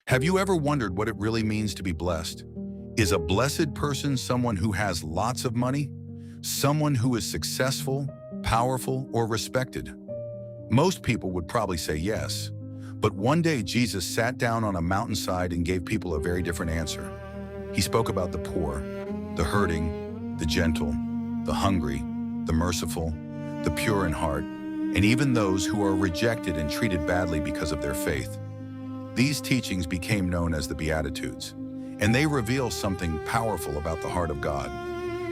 Have you ever wondered what it really means to be blessed? Is a blessed person someone who has lots of money? Someone who is successful, powerful, or respected? Most people would probably say yes. But one day Jesus sat down on a mountainside and gave people a very different answer. He spoke about the poor, the hurting, the gentle, the hungry, the merciful, the pure in heart, and even those who are rejected and treated badly because of their faith. These teachings became known as the Beatitudes, and they reveal something powerful about the heart of God.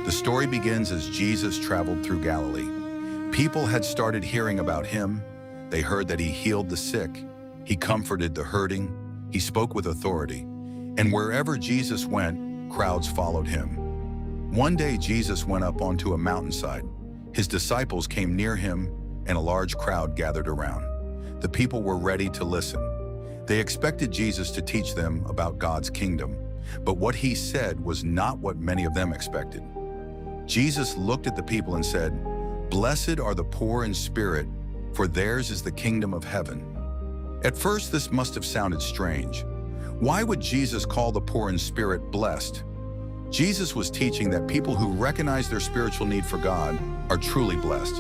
The story begins as Jesus traveled through Galilee. People had started hearing about him. They heard that he healed the sick, he comforted the hurting, he spoke with authority, and wherever Jesus went, crowds followed him. One day Jesus went up onto a mountainside. His disciples came near him, and a large crowd gathered around. The people were ready to listen. They expected Jesus to teach them about God's kingdom, but what he said was not what many of them expected. Jesus looked at the people and said, "Blessed are the poor in spirit, for theirs is the kingdom of heaven." At first, this must have sounded strange. Why would Jesus call the poor in spirit blessed? Jesus was teaching that people who recognize their spiritual need for God are truly blessed.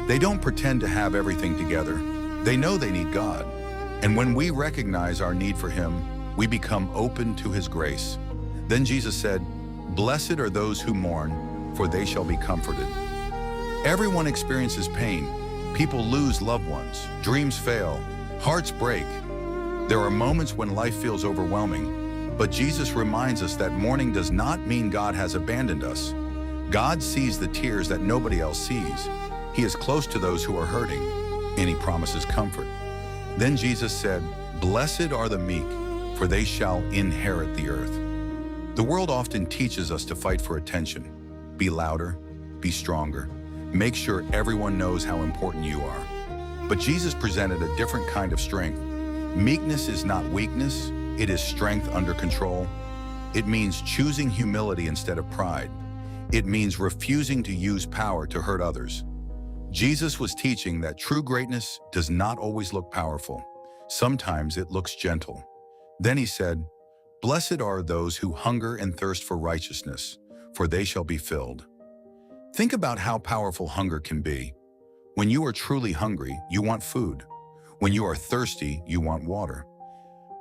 They don't pretend to have everything together. They know they need God. And when we recognize our need for him, we become open to his grace. Then Jesus said, "Blessed are those who mourn, for they shall be comforted." Everyone experiences pain. People lose loved ones, dreams fail, hearts break. There are moments when life feels overwhelming, but Jesus reminds us that mourning does not mean God has abandoned us. God sees the tears that nobody else sees. He is close to those who are hurting, and he promises comfort. Then Jesus said, "Blessed are the meek, for they shall inherit the earth." The world often teaches us to fight for attention. Be louder, be stronger, make sure everyone knows how important you are. But Jesus presented a different kind of strength. Meekness is not weakness, it is strength under control. It means choosing humility instead of pride. It means refusing to use power to hurt others. Jesus was teaching that true greatness does not always look powerful. Sometimes it looks gentle. Then he said, "Blessed are those who hunger and thirst for righteousness, for they shall be filled." Think about how powerful hunger can be. When you are truly hungry, you want food. When you are thirsty, you want water.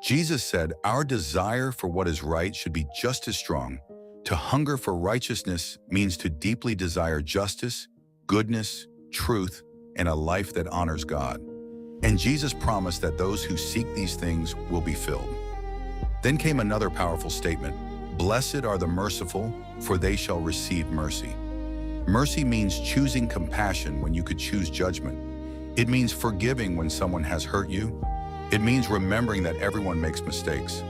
Jesus said our desire for what is right should be just as strong. To hunger for righteousness means to deeply desire justice, goodness, truth, and a life that honors God. And Jesus promised that those who seek these things will be filled. Then came another powerful statement, "Blessed are the merciful, for they shall receive mercy." Mercy means choosing compassion when you could choose judgment. It means forgiving when someone has hurt you. It means remembering that everyone makes mistakes.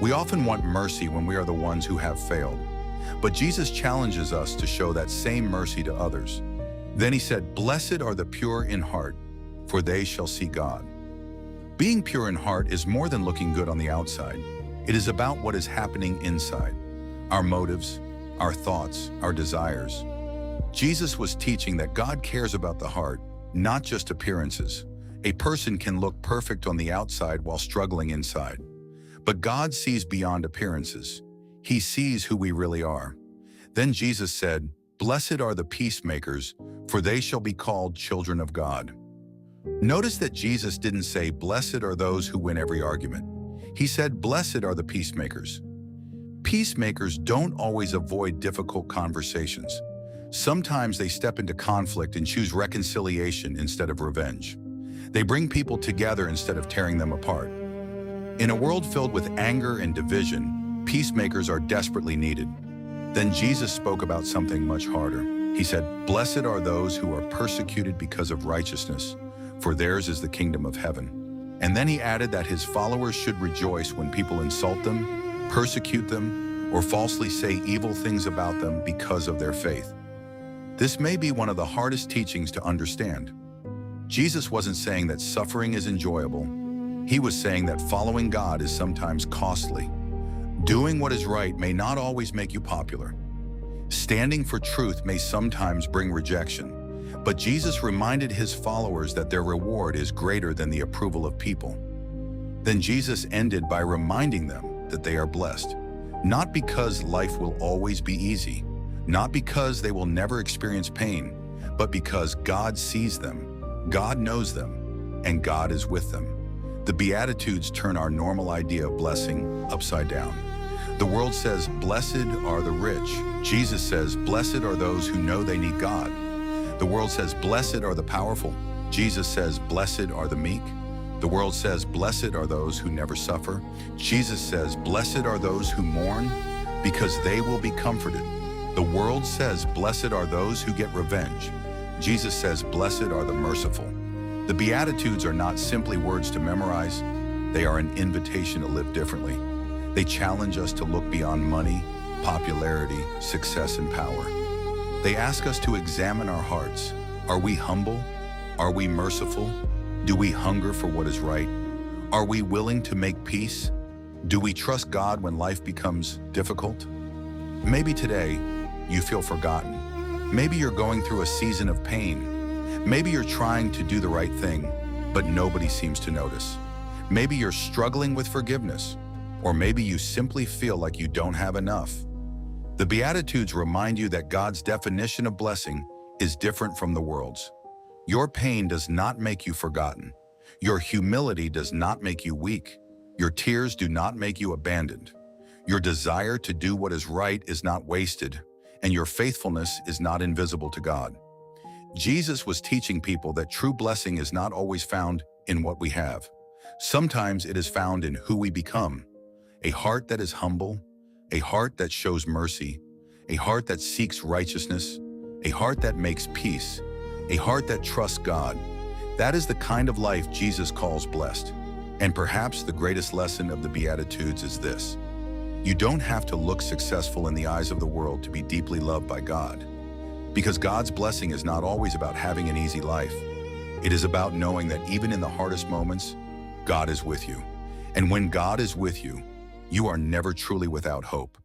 We often want mercy when we are the ones who have failed. But Jesus challenges us to show that same mercy to others. Then he said, "Blessed are the pure in heart, for they shall see God." Being pure in heart is more than looking good on the outside. It is about what is happening inside. Our motives, our thoughts, our desires. Jesus was teaching that God cares about the heart, not just appearances. A person can look perfect on the outside while struggling inside. But God sees beyond appearances. He sees who we really are. Then Jesus said, "Blessed are the peacemakers, for they shall be called children of God." Notice that Jesus didn't say, "Blessed are those who win every argument." He said, "Blessed are the peacemakers." Peacemakers don't always avoid difficult conversations. Sometimes they step into conflict and choose reconciliation instead of revenge. They bring people together instead of tearing them apart. In a world filled with anger and division, peacemakers are desperately needed. Then Jesus spoke about something much harder. He said, "Blessed are those who are persecuted because of righteousness, for theirs is the kingdom of heaven." And then he added that his followers should rejoice when people insult them, persecute them, or falsely say evil things about them because of their faith. This may be one of the hardest teachings to understand. Jesus wasn't saying that suffering is enjoyable. He was saying that following God is sometimes costly. Doing what is right may not always make you popular. Standing for truth may sometimes bring rejection. But Jesus reminded his followers that their reward is greater than the approval of people. Then Jesus ended by reminding them that they are blessed, not because life will always be easy, not because they will never experience pain, but because God sees them, God knows them, and God is with them. The Beatitudes turn our normal idea of blessing upside down. The world says, "Blessed are the rich." Jesus says, "Blessed are those who know they need God." The world says, "Blessed are the powerful." Jesus says, "Blessed are the meek." The world says, "Blessed are those who never suffer." Jesus says, "Blessed are those who mourn, because they will be comforted." The world says, "Blessed are those who get revenge." Jesus says, "Blessed are the merciful." The Beatitudes are not simply words to memorize. They are an invitation to live differently. They challenge us to look beyond money, popularity, success, and power. They ask us to examine our hearts. Are we humble? Are we merciful? Do we hunger for what is right? Are we willing to make peace? Do we trust God when life becomes difficult? Maybe today you feel forgotten. Maybe you're going through a season of pain. Maybe you're trying to do the right thing, but nobody seems to notice. Maybe you're struggling with forgiveness, or maybe you simply feel like you don't have enough. The Beatitudes remind you that God's definition of blessing is different from the world's. Your pain does not make you forgotten. Your humility does not make you weak. Your tears do not make you abandoned. Your desire to do what is right is not wasted, and your faithfulness is not invisible to God. Jesus was teaching people that true blessing is not always found in what we have. Sometimes it is found in who we become. A heart that is humble, a heart that shows mercy, a heart that seeks righteousness, a heart that makes peace, a heart that trusts God. That is the kind of life Jesus calls blessed. And perhaps the greatest lesson of the Beatitudes is this: you don't have to look successful in the eyes of the world to be deeply loved by God. Because God's blessing is not always about having an easy life. It is about knowing that even in the hardest moments, God is with you. And when God is with you, you are never truly without hope.